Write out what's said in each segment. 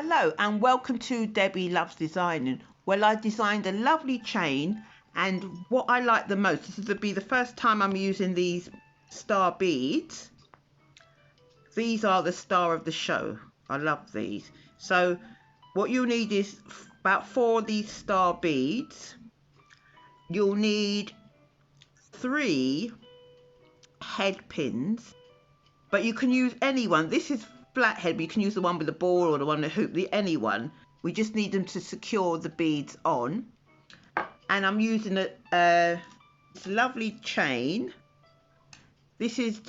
Hello and welcome to Debbie Loves Designing. Well, I designed a lovely chain, and what I like the most, this will be the first time I'm using these star beads. These are the star of the show. I love these. So what you need is about 4 of these star beads. You'll need 3 head pins, but you can use any one. This is flathead, but you can use the one with the ball or the one with the hoop, any one. We just need them to secure the beads on. And I'm using this lovely chain. This is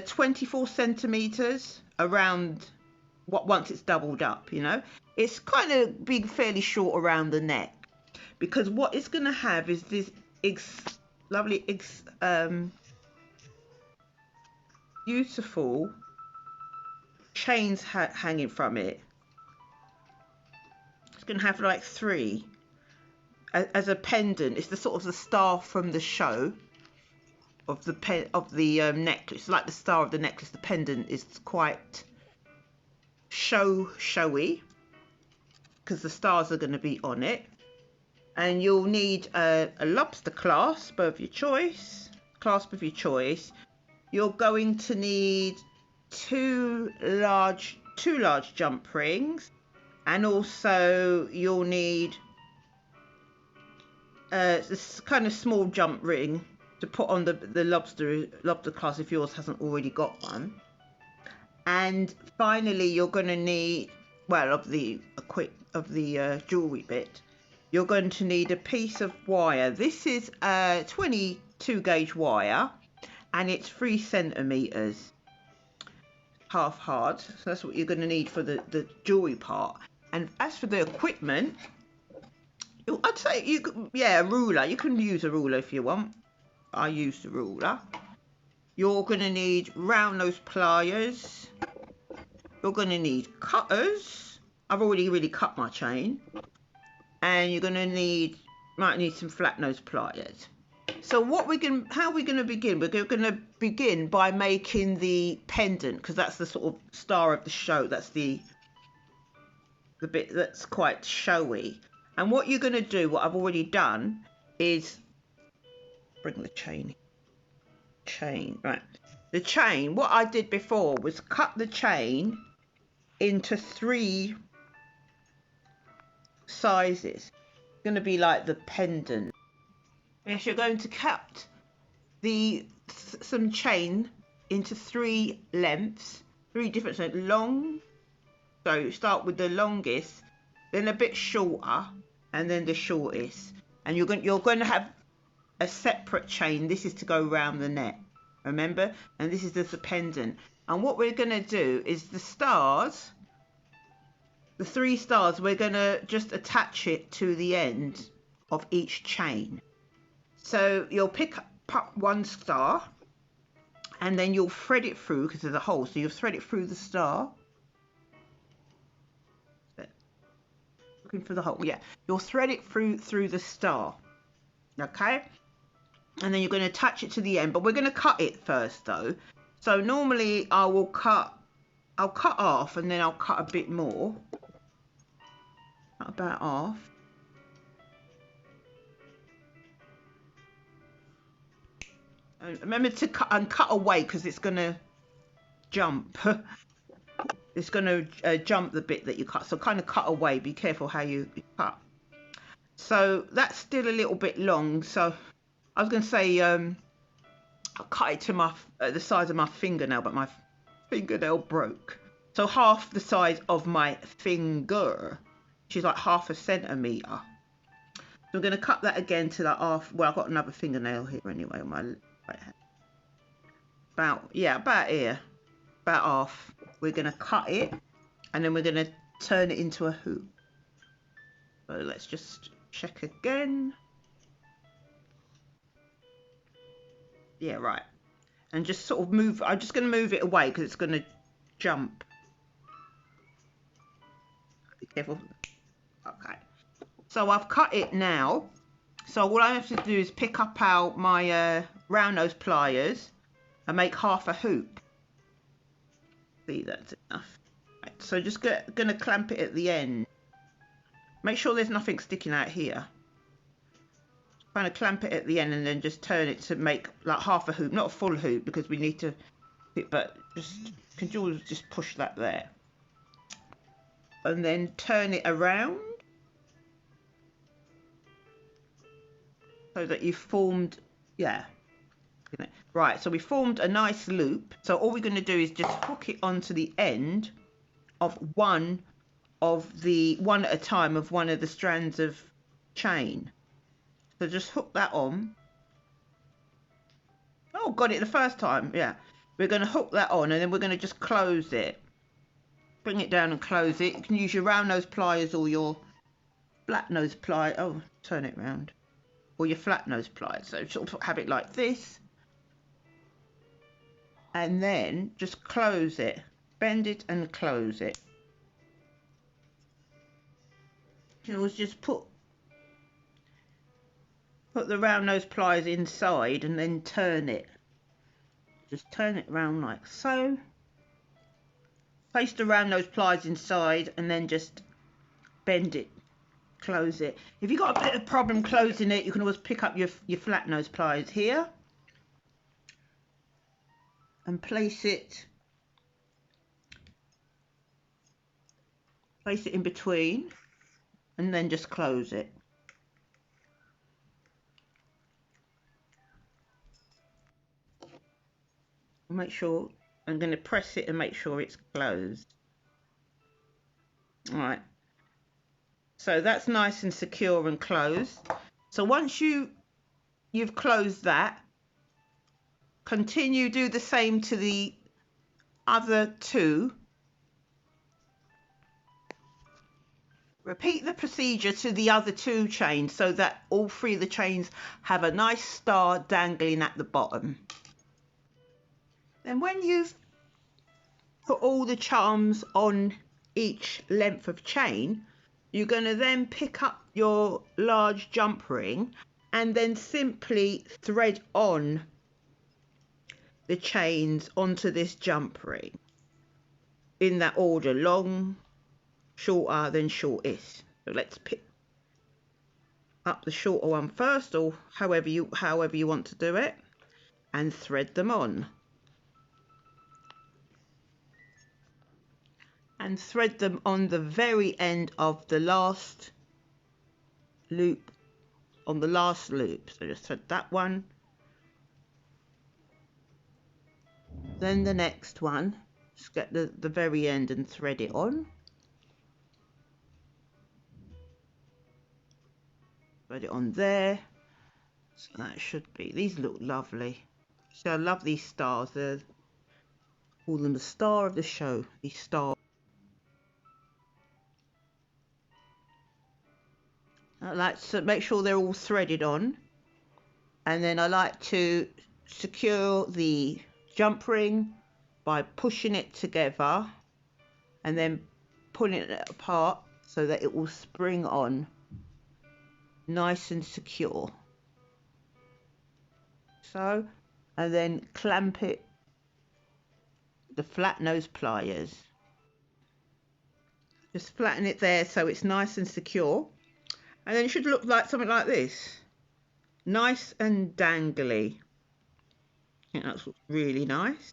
24 centimeters around once it's doubled up, you know. It's kind of big, fairly short around the neck, because what it's going to have is this lovely beautiful chains hanging from it. It's going to have like 3 as a pendant. It's the sort of the star from the show of the necklace, like the star of the necklace. The pendant is quite showy because the stars are going to be on it. And you'll need a lobster clasp of your choice. You're going to need 2 large jump rings, and also you'll need this kind of small jump ring to put on the lobster clasp if yours hasn't already got one. And finally, you're going to need, well, of the jewellery bit, you're going to need a piece of wire. This is a 22 gauge wire, and it's 3 centimeters. Half hard, so that's what you're going to need for the jewelry part. And as for the equipment, I'd say a ruler. You can use a ruler if you want. I use the ruler. You're going to need round nose pliers. You're going to need cutters. I've already really cut my chain. And you're going to might need some flat nose pliers. So how are we going to begin? We're going to begin by making the pendant, because that's the sort of star of the show. That's the bit that's quite showy. And what you're going to do, what I've already done, is bring the chain. Right. The chain, what I did before was cut the chain into 3 sizes. It's going to be like the pendant. Yes, you're going to cut some chain into 3 lengths, 3 different lengths. Long, so you start with the longest, then a bit shorter, and then the shortest. And you're going to have a separate chain. This is to go around the neck, remember? And this is the pendant. And what we're going to do is the 3 stars, we're going to just attach it to the end of each chain. So you'll pick up 1 star, and then you'll thread it through, because there's a hole, so you'll thread it through the star. Looking for the hole, yeah. You'll thread it through the star, okay? And then you're going to attach it to the end, but we're going to cut it first though. So normally I'll cut half, and then I'll cut a bit more. About half. And remember to cut away, because it's going to jump. It's going to jump the bit that you cut. So kind of cut away. Be careful how you cut. So that's still a little bit long. So I was going to say I'll cut it to the size of my fingernail, but my fingernail broke. So half the size of my finger, which is like 1/2 centimeter. So I'm going to cut that again to that half. Well, I've got another fingernail here anyway on my right hand. About here, about half. We're going to cut it, and then we're going to turn it into a hoop. So let's just check again. Yeah, right. And just sort of move. I'm just going to move it away because it's going to jump. Be careful. Okay. So I've cut it now. So all I have to do is pick up out my round nose pliers and make half a hoop. See, that's enough. Right, so just gonna clamp it at the end. Make sure there's nothing sticking out here. Kind of clamp it at the end and then just turn it to make like half a hoop, not a full hoop because we need to, but just can you just push that there and then turn it around so that you've formed, yeah. Right, so we formed a nice loop. So all we're going to do is just hook it onto the end of one at a time of one of the strands of chain. So just hook that on. Oh, got it the first time. Yeah, we're going to hook that on and then we're going to just close it. Bring it down and close it. You can use your round nose pliers or your flat nose pliers. Oh, turn it round. Or your flat nose pliers. So sort of have it like this. And then just close it. Bend it and close it. You can always just put the round nose pliers inside and then turn it. Just turn it round like so. Place the round nose pliers inside and then just bend it, close it. If you've got a bit of problem closing it, you can always pick up your flat nose pliers here and place it in between and then just close it. Make sure, I'm going to press it and make sure it's closed. All right, so that's nice and secure and closed. So once you've closed that, continue, do the same to the other two. Repeat the procedure to the other two chains so that all three of the chains have a nice star dangling at the bottom. Then when you've put all the charms on each length of chain, you're going to then pick up your large jump ring and then simply thread on the chains onto this jump ring in that order: long, shorter, then shortest. So let's pick up the shorter one first, or however you want to do it, and thread them on. And thread them on the very end of the last loop, on the last loop. So just thread that one, then the next one, just get the very end and thread it on. Thread it on there. So that should be, these look lovely. So I love these stars. They're, call them the star of the show, these stars. I like to make sure they're all threaded on, and then I like to secure the jump ring by pushing it together and then pulling it apart so that it will spring on nice and secure. So, and then clamp it, the flat nose pliers. Just flatten it there so it's nice and secure. And then it should look like something like this. Nice and dangly. I think that's really nice.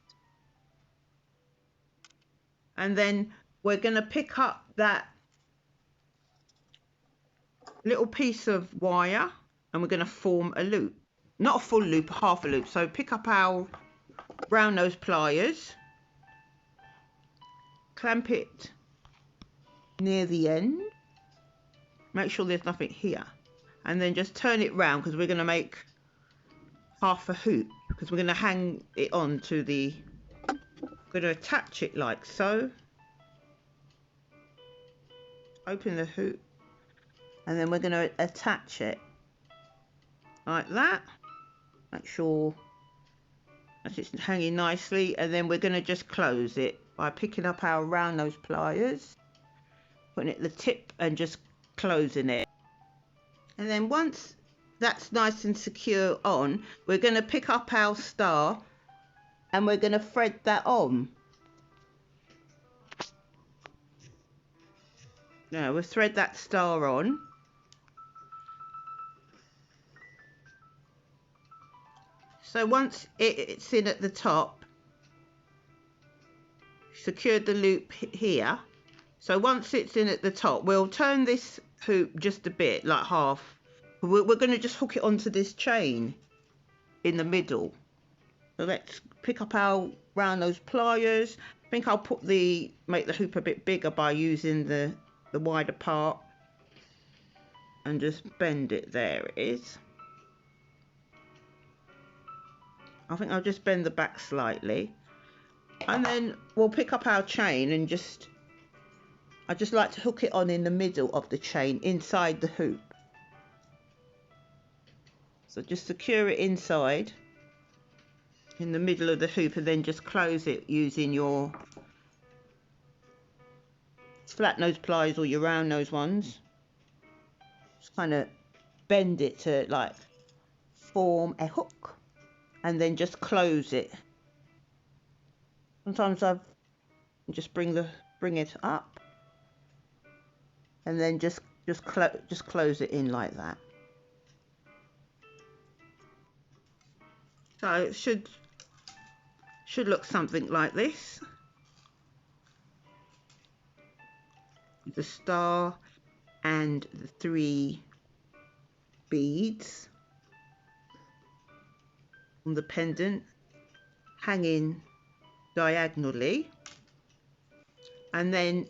And then we're going to pick up that little piece of wire and we're going to form a loop. Not a full loop, half a loop. So pick up our round nose pliers. Clamp it near the end. Make sure there's nothing here, and then just turn it round because we're going to make half a hoop, because we're going to hang it on to the, we're going to attach it like so. Open the hoop and then we're going to attach it like that. Make sure that it's hanging nicely, and then we're going to just close it by picking up our round nose pliers, putting it at the tip and just closing it. And then once that's nice and secure on, we're going to pick up our star and we're going to thread that on. Now we'll thread that star on. So once it's in at the top, secured the loop here. So once it's in at the top, we'll turn this hoop just a bit, like half. We're going to just hook it onto this chain in the middle. So let's pick up our round nose pliers. I think I'll make the hoop a bit bigger by using the wider part, and just bend it. There it is. I think I'll just bend the back slightly, and then we'll pick up our chain and I just like to hook it on in the middle of the chain inside the hoop. So just secure it inside in the middle of the hoop, and then just close it using your flat nose pliers or your round nose ones. Just kind of bend it to like form a hook, and then just close it. Sometimes I just bring it up, and then just close it in like that. So it should look something like this. The star and the 3 beads on the pendant hanging diagonally, and then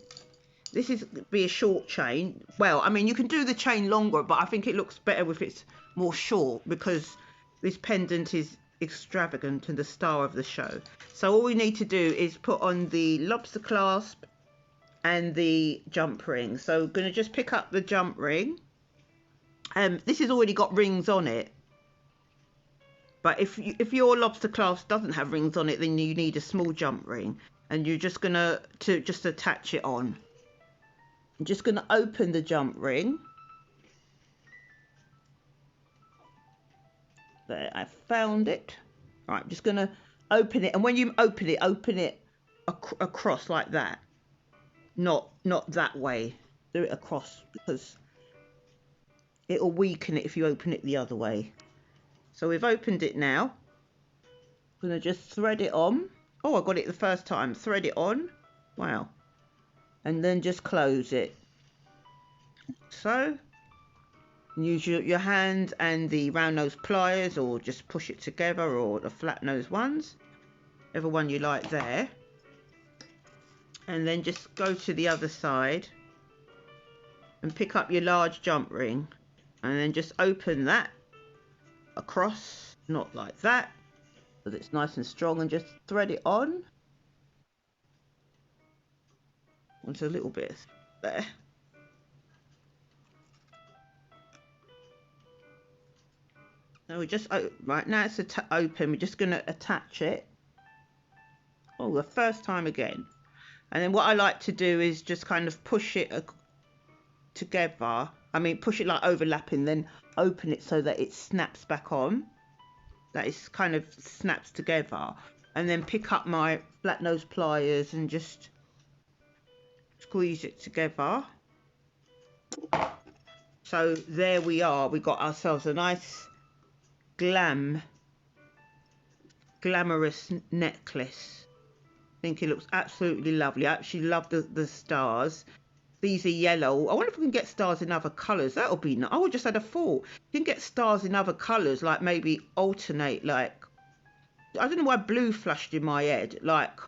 this is be a short chain. Well, I mean, you can do the chain longer, but I think it looks better if it's more short, because this pendant is extravagant and the star of the show. So all we need to do is put on the lobster clasp and the jump ring. So I'm going to just pick up the jump ring. This has already got rings on it, but if your lobster clasp doesn't have rings on it, then you need a small jump ring, and you're just gonna just attach it on. I'm just gonna open the jump ring. There, I found it. All right, I'm just gonna open it, and when you open it across like that, not that way. Do it across, because it'll weaken it if you open it the other way. So we've opened it now. I'm gonna just thread it on. Oh, I got it the first time. Thread it on. Wow. And then just close it. So use your hand and the round nose pliers, or just push it together, or the flat nose ones, whichever one you like there. And then just go to the other side and pick up your large jump ring, and then just open that across, not like that, but it's nice and strong, and just thread it on. Onto a little bit there. Now we just right now it's open. We're just going to attach it. Oh, the first time again. And then what I like to do is just kind of push it together. I mean, push it like overlapping, then open it so that it snaps back on. That is kind of snaps together. And then pick up my flat nose pliers and just squeeze it together. So there we are. We got ourselves a nice glamorous necklace. I think it looks absolutely lovely. I actually love the stars. These are yellow. I wonder if we can get stars in other colours. That'll be nice. I just had a thought. You can get stars in other colours, like maybe alternate, like, I don't know why blue flashed in my head, like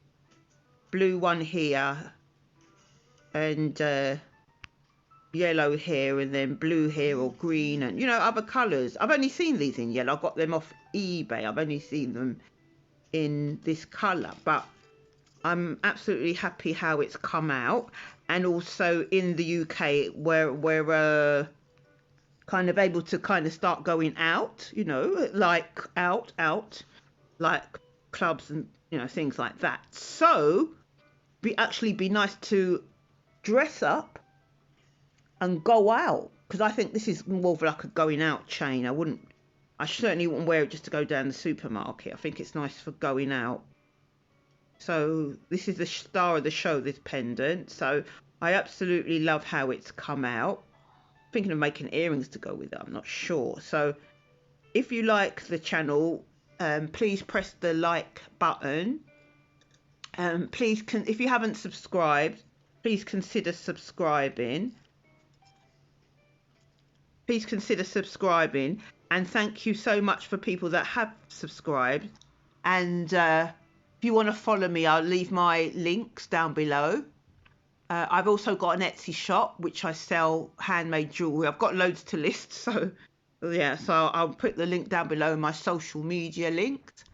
blue one here and yellow here, and then blue here, or green, and other colours. I've only seen these in yellow. I got them off eBay. I've only seen them in this colour, but I'm absolutely happy how it's come out. And also in the UK, where we're kind of able to kind of start going out, like out, like clubs and things like that. So actually be nice to dress up and go out, because I think this is more of like a going out chain. I certainly wouldn't wear it just to go down the supermarket. I think it's nice for going out. So this is the star of the show, this pendant. So I absolutely love how it's come out. Thinking of making earrings to go with it, I'm not sure. So if you like the channel, please press the like button. Please, if you haven't subscribed, please consider subscribing. Please consider subscribing, and thank you so much for people that have subscribed. And if you want to follow me, I'll leave my links down below. I've also got an Etsy shop which I sell handmade jewellery. I've got loads to list, so yeah, so I'll put the link down below in my social media links.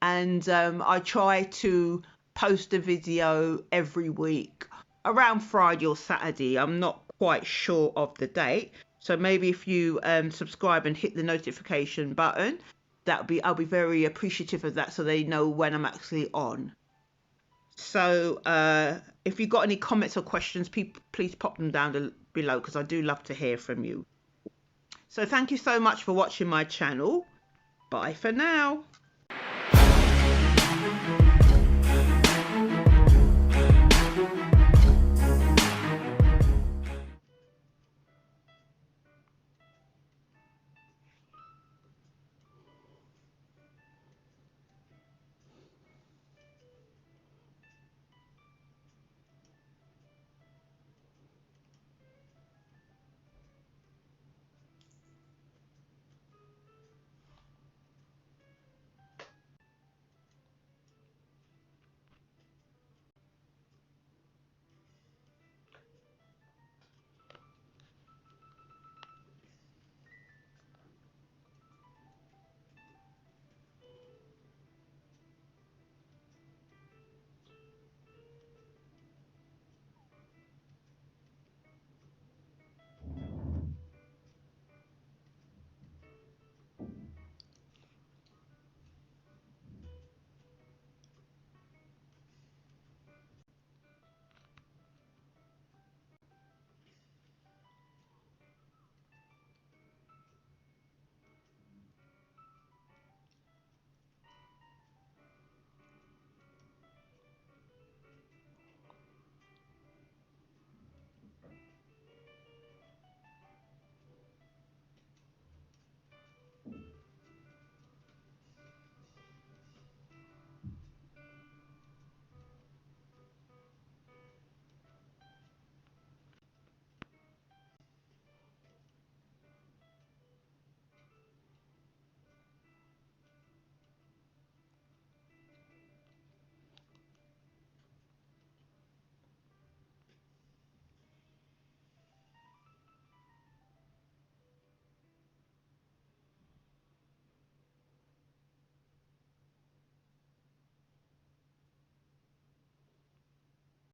And I try to post a video every week around Friday or Saturday. I'm not quite sure of the date, so maybe if you subscribe and hit the notification button, I'll be very appreciative of that, so they know when I'm actually on. So if you've got any comments or questions, please pop them down below, because I do love to hear from you. So thank you so much for watching my channel. Bye for now.